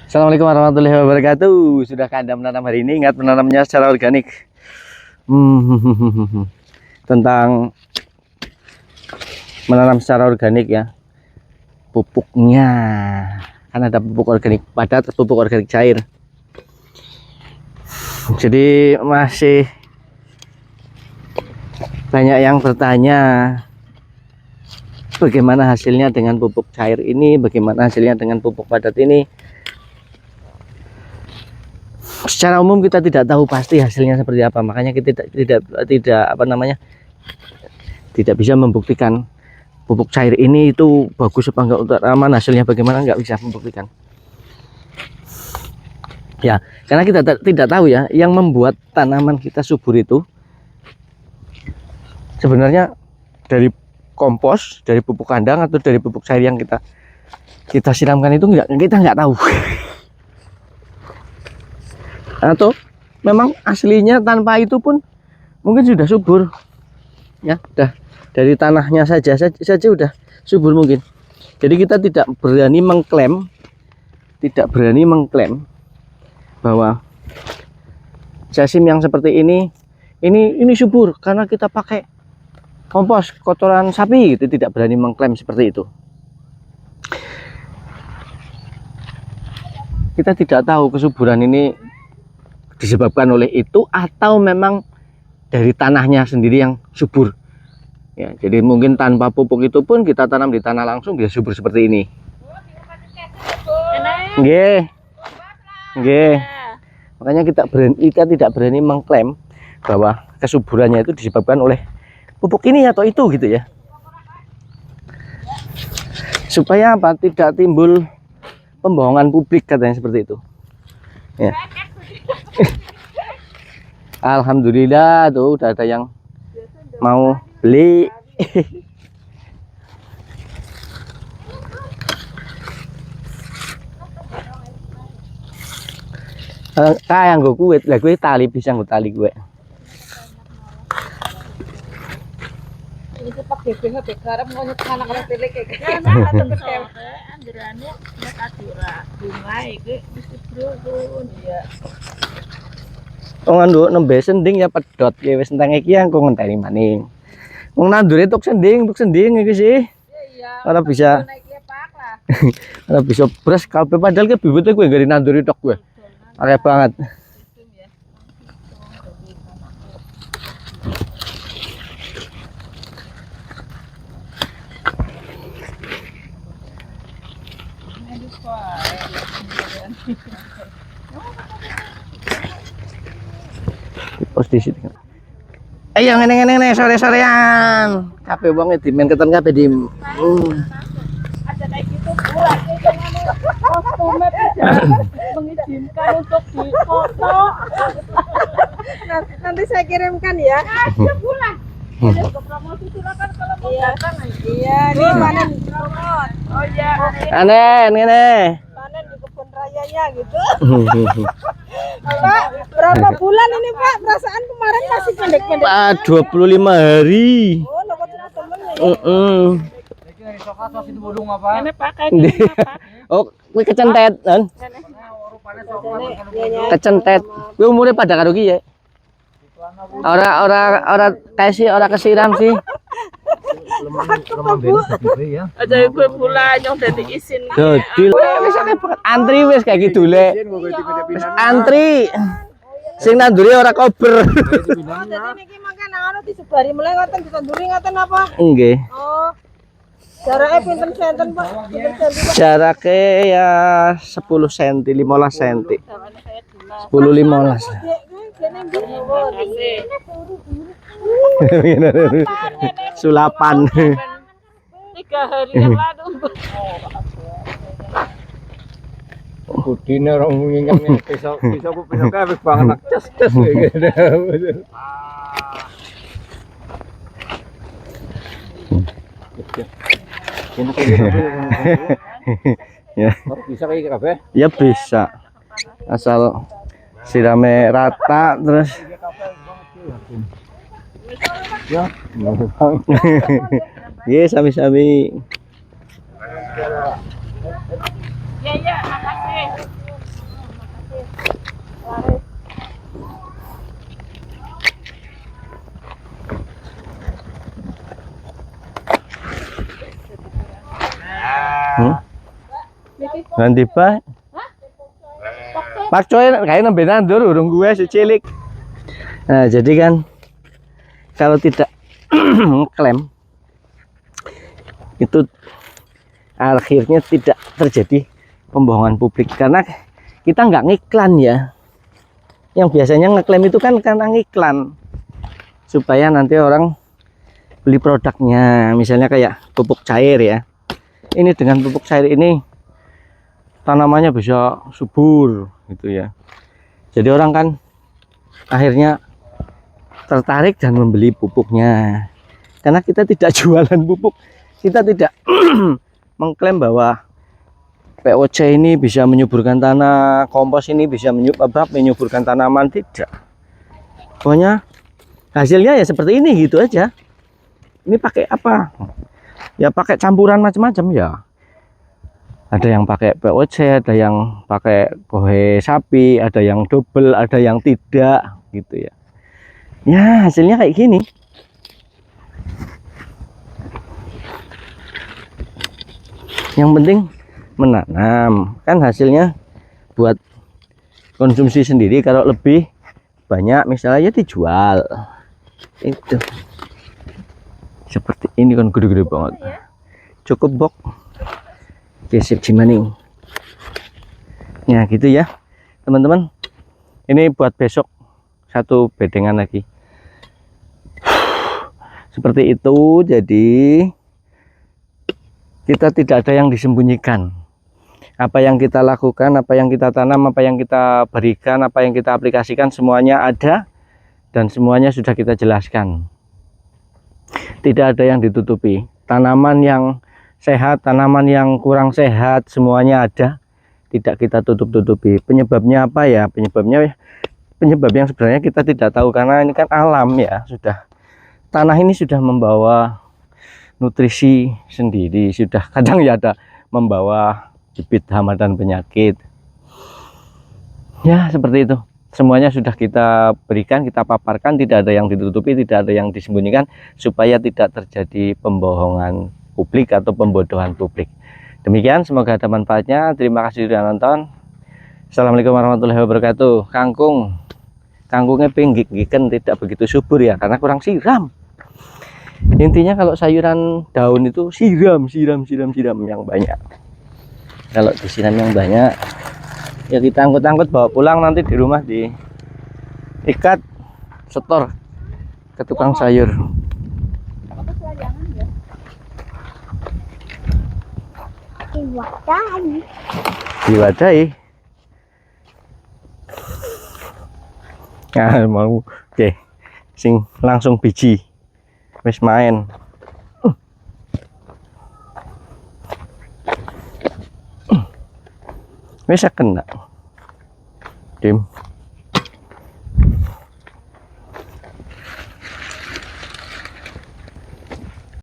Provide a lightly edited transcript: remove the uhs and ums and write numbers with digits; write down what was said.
Assalamualaikum warahmatullahi wabarakatuh. Sudahkah Anda menanam hari ini? Ingat menanamnya secara organik. Tentang menanam secara organik ya. Pupuknya. Kan ada pupuk organik padat, pupuk organik cair. Jadi masih banyak yang bertanya bagaimana hasilnya dengan pupuk cair ini, bagaimana hasilnya dengan pupuk padat ini. Secara umum kita tidak tahu pasti hasilnya seperti apa, makanya kita tidak bisa membuktikan pupuk cair ini itu bagus apa enggak untuk tanaman, hasilnya bagaimana, nggak bisa membuktikan ya, karena kita tidak tahu ya yang membuat tanaman kita subur itu sebenarnya dari kompos, dari pupuk kandang, atau dari pupuk cair yang kita siramkan itu kita nggak tahu. Atau memang aslinya tanpa itu pun mungkin sudah subur ya, udah dari tanahnya saja udah subur mungkin. Jadi kita tidak berani mengklaim bahwa jasim yang seperti ini subur karena kita pakai kompos kotoran sapi gitu. Tidak berani mengklaim seperti itu. Kita tidak tahu kesuburan ini disebabkan oleh itu atau memang dari tanahnya sendiri yang subur ya. Jadi mungkin tanpa pupuk itu pun kita tanam di tanah langsung bisa subur seperti ini. Nggih. Makanya kita tidak berani mengklaim bahwa kesuburannya itu disebabkan oleh pupuk ini atau itu gitu ya. Supaya apa? Tidak timbul pembohongan publik katanya seperti itu. Ya. Alhamdulillah tuh udah ada yang mau beli. Kayak nggo kuwi, lah kuwi tali bisa nggo tali gue. Ini pak BBH begarap ngonyet anak-anak cilik iki. Andirane nek adura bunga iki mesti brun ya. Wong nduk nembe sending ya pedot ya wis enteng iki engko ngenteni maning. Wong nandure tuk sending iki sih. Iya. Ora bisa. Ora bisa bres kabeh padahal ke bibite kowe nggali nanduri tok kowe. Area banget. Pos di situ. Ayo ngene sore-sorean. Kabeh wong dimen keten kabeh di. Ada kayak gitu buat kostumnya tidak mengizinkan untuk difoto. Nanti saya kirimkan ya. Ada bulan. Ada promosi silakan kalau mau datang. Iya, nih panen promote. Oh iya. Panen ngene. Panen di kebun rayanya gitu. Pak, berapa bulan ini Pak? Perasaan kemarin masih pendek-pendek. Pak, 25 hari. Oh, lewat temennya ya. Ini pakai apa? Oh, kuwi kecentet, kan? Kecentet. Kuwi umure pada karo ki ya. Ora kesiram sih. Aja gue bulan yang udah diizin. Dadi wis antri wis kayak gitu le. Wis antri. Sing nanduri ora kober. Jadi niki makan anu disebari mulai ngoten ditanduri ngoten apa? Nggih. Oh. Jaraknya pinten senten, Pak? Jaraknya ya 10 cm, 15 cm. 10-15. Sulapan. 3 hari yang lalu. Budine orang nginget besok habis banget cas gitu. Ya. Bisa kayak kabeh? Ya bisa. Asal sirame rata terus. Ya. Ye sami-sami. Ya, makasih. Nanti Pak. Pak coy kayak nembe nandur urung gue si cilik. Nah, jadi kan kalau tidak klaim itu akhirnya tidak terjadi pembohongan publik karena kita nggak ngiklan ya. Yang biasanya ngeklaim itu kan karena ngiklan supaya nanti orang beli produknya, misalnya kayak pupuk cair ya. Ini dengan pupuk cair ini tanamannya bisa subur gitu ya. Jadi orang kan akhirnya tertarik dan membeli pupuknya. Karena kita tidak jualan pupuk, kita tidak mengklaim bahwa POC ini bisa menyuburkan tanah, kompos ini bisa menyuburkan tanaman, tidak. Pokoknya hasilnya ya seperti ini gitu aja. Ini pakai apa? Ya pakai campuran macam-macam ya. Ada yang pakai POC, ada yang pakai kohe sapi, ada yang double, ada yang tidak gitu ya. Ya hasilnya kayak gini. Yang penting menanam, kan hasilnya buat konsumsi sendiri. Kalau lebih banyak misalnya ya dijual. Itu seperti ini kan gede-gede banget. Cukup bok. Gesip cimaning. Ya gitu ya teman-teman. Ini buat besok satu bedengan lagi. Seperti itu. Jadi kita tidak ada yang disembunyikan. Apa yang kita lakukan, apa yang kita tanam, apa yang kita berikan, apa yang kita aplikasikan, semuanya ada dan semuanya sudah kita jelaskan. Tidak ada yang ditutupi. Tanaman yang sehat, tanaman yang kurang sehat, semuanya ada. Tidak kita tutup-tutupi. Penyebabnya apa ya? Penyebab yang sebenarnya kita tidak tahu karena ini kan alam ya. Sudah tanah ini sudah membawa nutrisi sendiri, sudah kadang ya ada membawa bibit hama dan penyakit. Ya seperti itu. Semuanya sudah kita berikan, kita paparkan, tidak ada yang ditutupi, tidak ada yang disembunyikan, supaya tidak terjadi pembohongan publik atau pembodohan publik. Demikian, semoga ada manfaatnya. Terima kasih sudah nonton. Assalamualaikum warahmatullahi wabarakatuh. Kangkungnya pinggik-giken tidak begitu subur ya, karena kurang siram. Intinya kalau sayuran daun itu siram yang banyak. Kalau disiram yang banyak, ya kita angkut-angkut bawa pulang, nanti di rumah diikat setor ke tukang sayur. Diwadahi. Nah, mau oke. Sing langsung biji. Wis main. Wis kena. Tim.